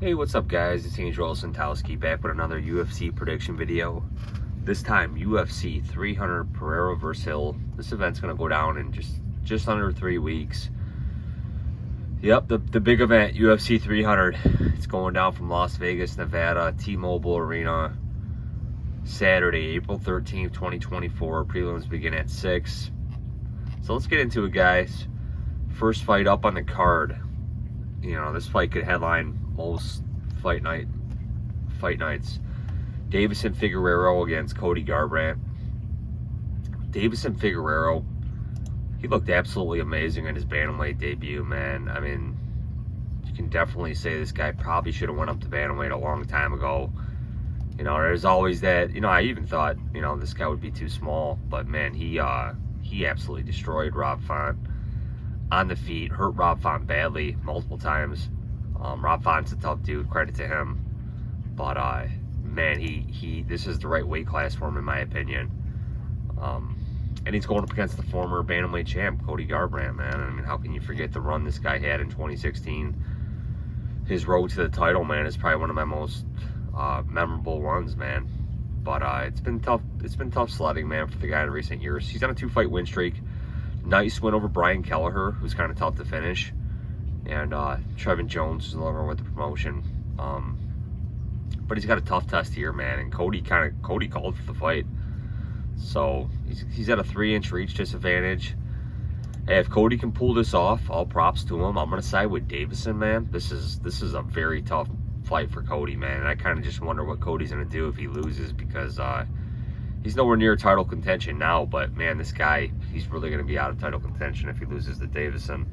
Hey, what's up guys? It's Angel Santowski back with another UFC prediction video. This time UFC 300 Pereira vs Hill. This event's going to go down in just under 3 weeks. Yep, the big event, UFC 300. It's going down from Las Vegas, Nevada, T-Mobile Arena, Saturday, April 13th, 2024. Prelims begin at 6. So let's get into it, guys. First fight up on the card. You know, this fight could headline most fight nights. Deiveson Figueiredo against Cody Garbrandt. Deiveson Figueiredo, he looked absolutely amazing in his bantamweight debut, man. I mean, you can definitely say this guy probably should have went up to bantamweight a long time ago. You know, there's always that, you know, I even thought, you know, this guy would be too small, but man, he absolutely destroyed Rob Font on the feet, hurt Rob Font badly multiple times. Rob Font's a tough dude, credit to him. But man, this is the right weight class for him in my opinion. And he's going up against the former bantamweight champ, Cody Garbrandt, man. I mean, how can you forget the run this guy had in 2016? His road to the title, man, is probably one of my most memorable ones, man. But it's been tough. It's been tough sledding, man, for the guy in recent years. He's on a 2-fight win streak. Nice win over Brian Kelleher, who's kind of tough to finish. And Trevin Jones is no longer with the promotion. But he's got a tough test here, man. And Cody called for the fight. So he's at a 3-inch reach disadvantage. Hey, if Cody can pull this off, all props to him. I'm gonna side with Deiveson, man. This is a very tough fight for Cody, man. And I kind of just wonder what Cody's gonna do if he loses, because he's nowhere near title contention now. But man, this guy, he's really gonna be out of title contention if he loses to Deiveson.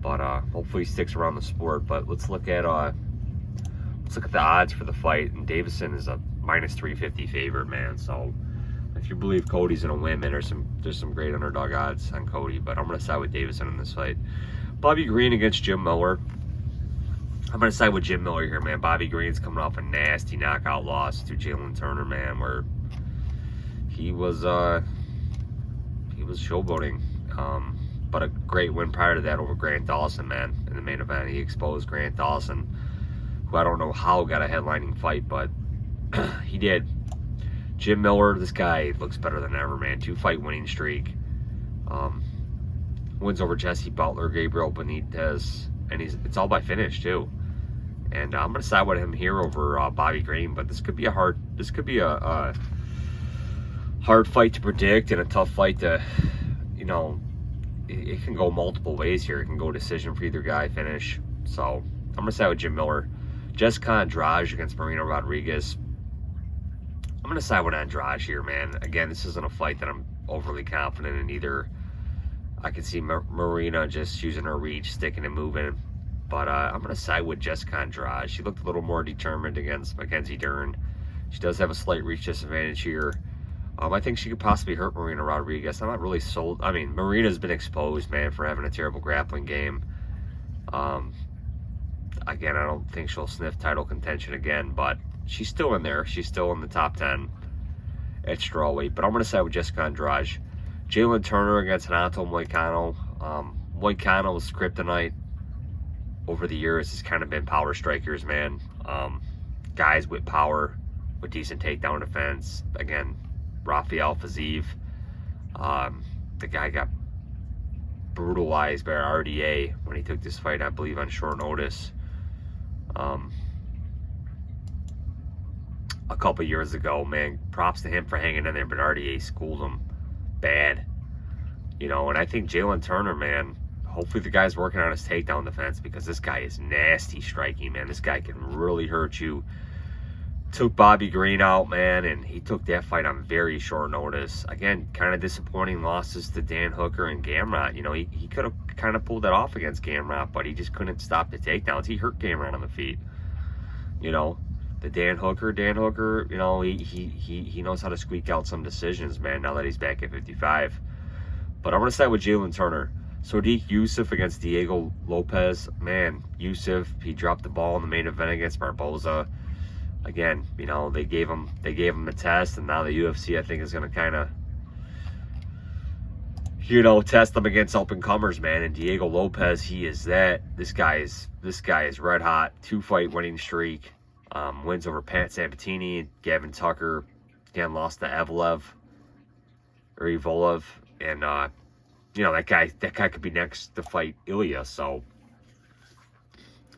But hopefully he sticks around the sport. But let's look at the odds for the fight. And Deiveson is a -350 favorite, man. So if you believe Cody's gonna win, man, there's some great underdog odds on Cody. But I'm gonna side with Deiveson in this fight. Bobby Green against Jim Miller. I'm gonna side with Jim Miller here, man. Bobby Green's coming off a nasty knockout loss to Jalen Turner, man, where he was showboating. But a great win prior to that over Grant Dawson, man, in the main event. He exposed Grant Dawson, who I don't know how got a headlining fight, but he did. Jim Miller, this guy looks better than ever, man. 2-fight winning streak. Wins over Jesse Butler, Gabriel Benitez, and it's all by finish too. And I'm gonna side with him here over Bobby Green, but this could be a hard fight to predict and a tough fight to, you know, it can go multiple ways here. It can go decision for either guy, finish. So I'm gonna side with Jim Miller. Jessica Andrade against Marina Rodriguez. I'm gonna side with Andrade here, man. Again, this isn't a fight that I'm overly confident in either. I can see Marina just using her reach, sticking and moving. But I'm gonna side with Jessica Andrade. She looked a little more determined against Mackenzie Dern. She does have a slight reach disadvantage here. I think she could possibly hurt Marina Rodriguez. I'm not really sold. I mean, Marina's been exposed, man, for having a terrible grappling game. Again, I don't think she'll sniff title contention again, but she's still in there. She's still in the top 10 at strawweight. But I'm going to side with Jessica Andrade. Jalen Turner against Renato Moicano. Moicano's kryptonite over the years has kind of been power strikers, man. Guys with power, with decent takedown defense. Again, Rafael Fiziev, the guy got brutalized by RDA when he took this fight, I believe, on short notice a couple years ago, man. Props to him for hanging in there, but RDA schooled him bad, you know. And I think Jalen Turner, man, hopefully the guy's working on his takedown defense, because this guy is nasty striking, man. This guy can really hurt you. Took Bobby Green out, man, and he took that fight on very short notice. Again, kind of disappointing losses to Dan Hooker and Gamrot. You know, he could have kind of pulled that off against Gamrot, but he just couldn't stop the takedowns. He hurt Gamrot on the feet. You know, the Dan Hooker, you know, he knows how to squeak out some decisions, man, now that he's back at 55. But I'm going to side with Jalen Turner. Sodiq Yusuff against Diego Lopes. Man, Yusuff, he dropped the ball in the main event against Barboza. Again, you know, they gave him the test, and now the UFC, I think, is going to kind of test them against up-and-comers, man. And Diego Lopes, he is that. This guy is red hot. 2-fight winning streak. Wins over Pat Sabatini, Gavin Tucker. Again, lost to Evloev. And, that guy could be next to fight Ilya. So,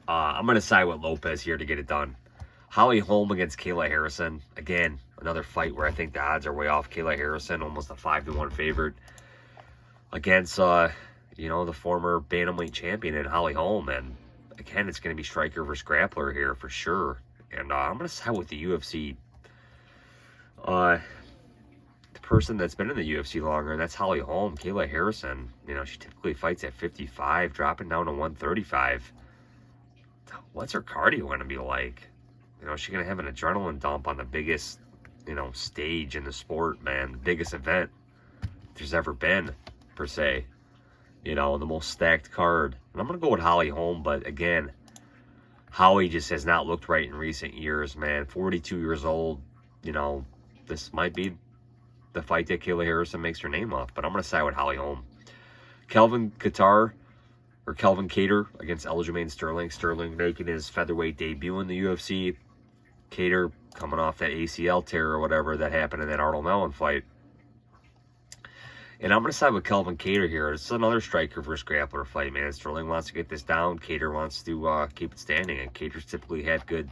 I'm going to side with Lopes here to get it done. Holm against Kayla Harrison. Again, another fight where I think the odds are way off. Kayla Harrison, almost a 5-1 favorite against, the former bantamweight champion in Holm. And again, it's going to be striker versus grappler here for sure. And I'm going to side with the UFC. The person that's been in the UFC longer, and that's Holm. Kayla Harrison, she typically fights at 55, dropping down to 135. What's her cardio going to be like? She's going to have an adrenaline dump on the biggest, stage in the sport, man. The biggest event there's ever been, per se. The most stacked card. And I'm going to go with Holm, but again, Holly just has not looked right in recent years, man. 42 years old. This might be the fight that Kayla Harrison makes her name up, but I'm going to side with Holm. Kattar against Aljamain Sterling. Sterling making his featherweight debut in the UFC. Kattar coming off that ACL tear or whatever that happened in that Arnold Mellon fight. And I'm going to side with Kattar here. It's another striker versus grappler fight, man. Sterling wants to get this down. Kattar wants to keep it standing. And Kattar's typically had good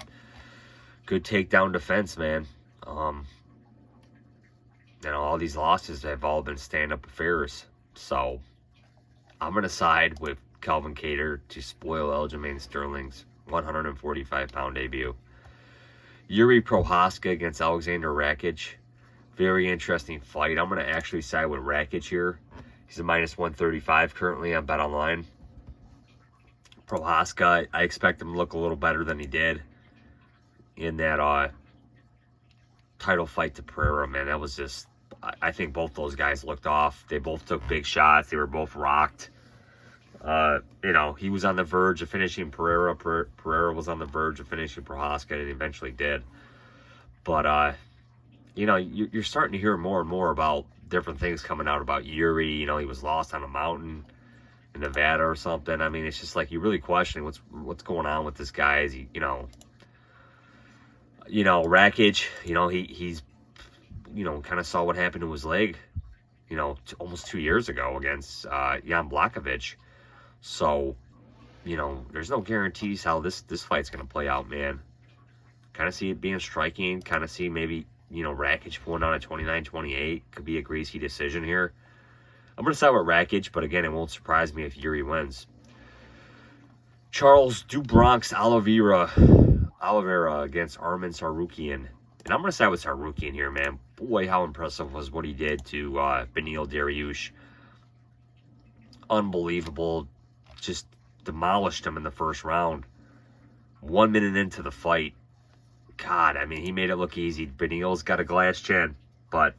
takedown defense, man. All these losses have all been stand-up affairs. So I'm going to side with Kattar to spoil Aljamain Sterling's 145-pound debut. Yuri Prochazka against Alexander Rakic. Very interesting fight. I'm going to actually side with Rakic here. He's a minus 135 currently on BetOnline. Prochazka, I expect him to look a little better than he did in that title fight to Pereira, man. That was just, I think both those guys looked off. They both took big shots. They were both rocked. He was on the verge of finishing Pereira. Pereira was on the verge of finishing Prochazka, and he eventually did. But, you're starting to hear more and more about different things coming out about Yuri. He was lost on a mountain in Nevada or something. I mean, it's just like you're really questioning what's going on with this guy. Is he, Rakic, he's, kind of saw what happened to his leg, almost 2 years ago against Jan Blachowicz. So, there's no guarantees how this fight's going to play out, man. Kind of see it being striking. Kind of see maybe, Rakic pulling out a 29-28. Could be a greasy decision here. I'm going to side with Rakic, but again, it won't surprise me if Yuri wins. Charles do Bronx Oliveira against Arman Tsarukyan. And I'm going to side with Tsarukyan here, man. Boy, how impressive was what he did to Beneil Dariush. Unbelievable. Just demolished him in the first round. 1 minute into the fight. God, I mean, he made it look easy. Beneil's got a glass chin, but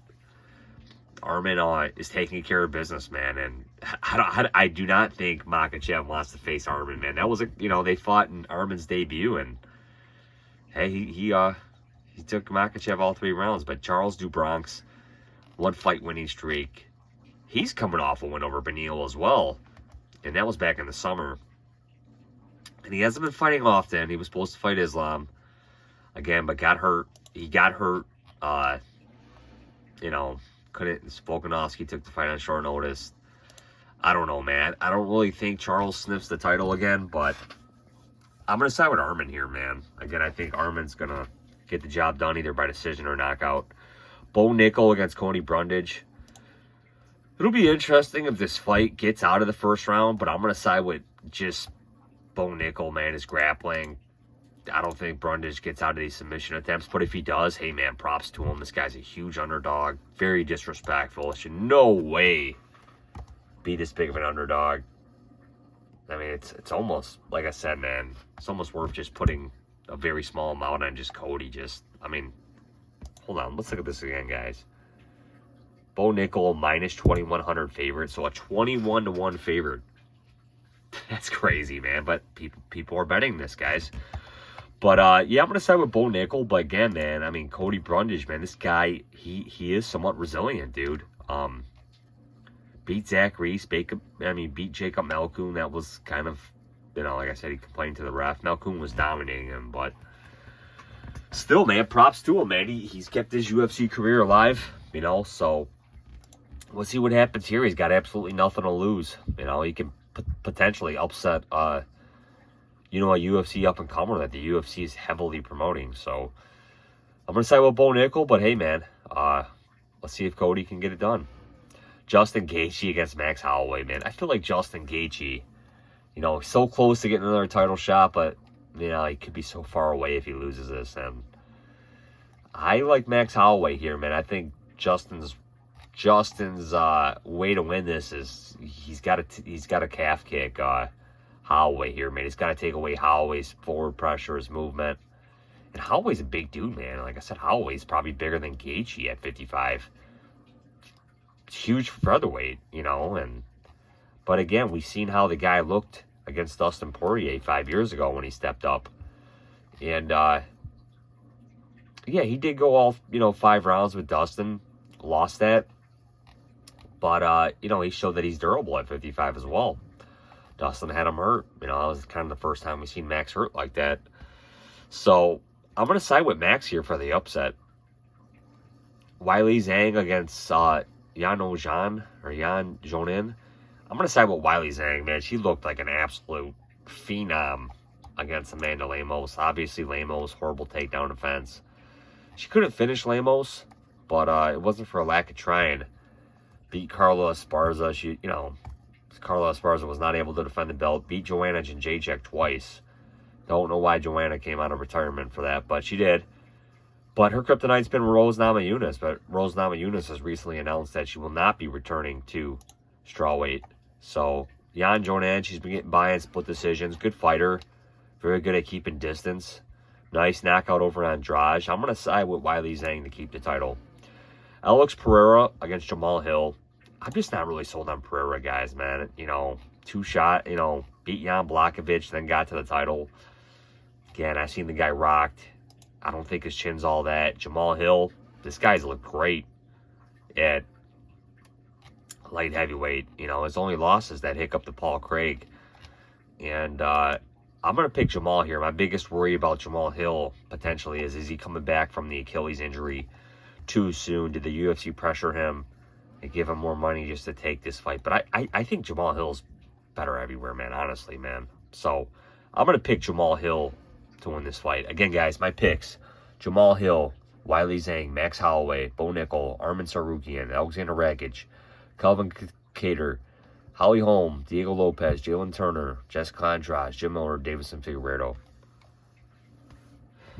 Arman is taking care of business, man. And I do not think Makhachev wants to face Arman, man. That was they fought in Arman's debut, and hey, he took Makhachev all 3 rounds. But Charles do Bronx, 1-fight winning streak. He's coming off a win over Beneil as well, and that was back in the summer. And he hasn't been fighting often. He was supposed to fight Islam again, but got hurt. He got hurt. Volkanovski took the fight on short notice. I don't know, man. I don't really think Charles sniffs the title again, but I'm going to side with Arman here, man. Again, I think Arman's going to get the job done either by decision or knockout. Bo Nickal against Cody Brundage. It'll be interesting if this fight gets out of the first round, but I'm going to side with just Bo Nickal, man. His grappling. I don't think Brundage gets out of these submission attempts, but if he does, hey, man, props to him. This guy's a huge underdog. Very disrespectful. It should no way be this big of an underdog. I mean, it's almost, like I said, man, it's almost worth just putting a very small amount on just Cody. Hold on. Let's look at this again, guys. Bo Nickal minus 2,100 favorite, so a 21-1 favorite. That's crazy, man, but people are betting this, guys. But, yeah, I'm going to side with Bo Nickal. But, again, man, I mean, Cody Brundage, man, this guy, he is somewhat resilient, dude. beat Zach Reese, beat Jacob Malkoun. That was kind of, like I said, he complained to the ref. Malkoun was dominating him, but still, man, props to him, man. He's kept his UFC career alive, so we'll see what happens here. He's got absolutely nothing to lose. He can potentially upset, a UFC up-and-comer that the UFC is heavily promoting. So I'm going to side with Bo Nickal, but hey, man, let's see if Cody can get it done. Justin Gaethje against Max Holloway, man. I feel like Justin Gaethje, so close to getting another title shot, but, he could be so far away if he loses this. And I like Max Holloway here, man. I think Justin's way to win this is he's got a calf kick Holloway here, man. He's got to take away Holloway's forward pressure, his movement. And Holloway's a big dude, man. Like I said, Holloway's probably bigger than Gaethje at 55. It's huge featherweight, but again, we've seen how the guy looked against Dustin Poirier 5 years ago when he stepped up. And yeah, he did go all 5 rounds with Dustin, lost that. But, he showed that he's durable at 55 as well. Dustin had him hurt. That was kind of the first time we've seen Max hurt like that. So, I'm going to side with Max here for the upset. Weili Zhang against Yan Jonin. I'm going to side with Weili Zhang, man. She looked like an absolute phenom against Amanda Lemos. Obviously, Lemos, horrible takedown defense. She couldn't finish Lemos, but it wasn't for a lack of trying. Beat Carla Esparza. Carla Esparza was not able to defend the belt. Beat Joanna Jędrzejczyk twice. Don't know why Joanna came out of retirement for that, but she did. But her kryptonite's been Rose Namajunas. But Rose Namajunas has recently announced that she will not be returning to strawweight. So, Yan Jonan, she's been getting by in split decisions. Good fighter. Very good at keeping distance. Nice knockout over Andrade. I'm going to side with Weili Zhang to keep the title. Alex Pereira against Jamal Hill. I'm just not really sold on Pereira, guys, man. 2-shot, beat Jan Blachowicz, then got to the title. Again, I've seen the guy rocked. I don't think his chin's all that. Jamal Hill, this guy's looked great at light heavyweight. His only loss is that hiccup to Paul Craig. And I'm going to pick Jamal here. My biggest worry about Jamal Hill, potentially, is he coming back from the Achilles injury too soon? Did the UFC pressure him and give him more money just to take this fight? But I think Jamal Hill's better everywhere, man, honestly, man. So I'm going to pick Jamal Hill to win this fight. Again, guys, my picks: Jamal Hill, Weili Zhang, Max Holloway, Bo Nickal, Arman Tsarukyan, Alexander Rakic, Calvin Kattar, Holly Holm, Diego Lopes, Jalen Turner, Jessica Andrade, Jim Miller, Davison Figueiredo.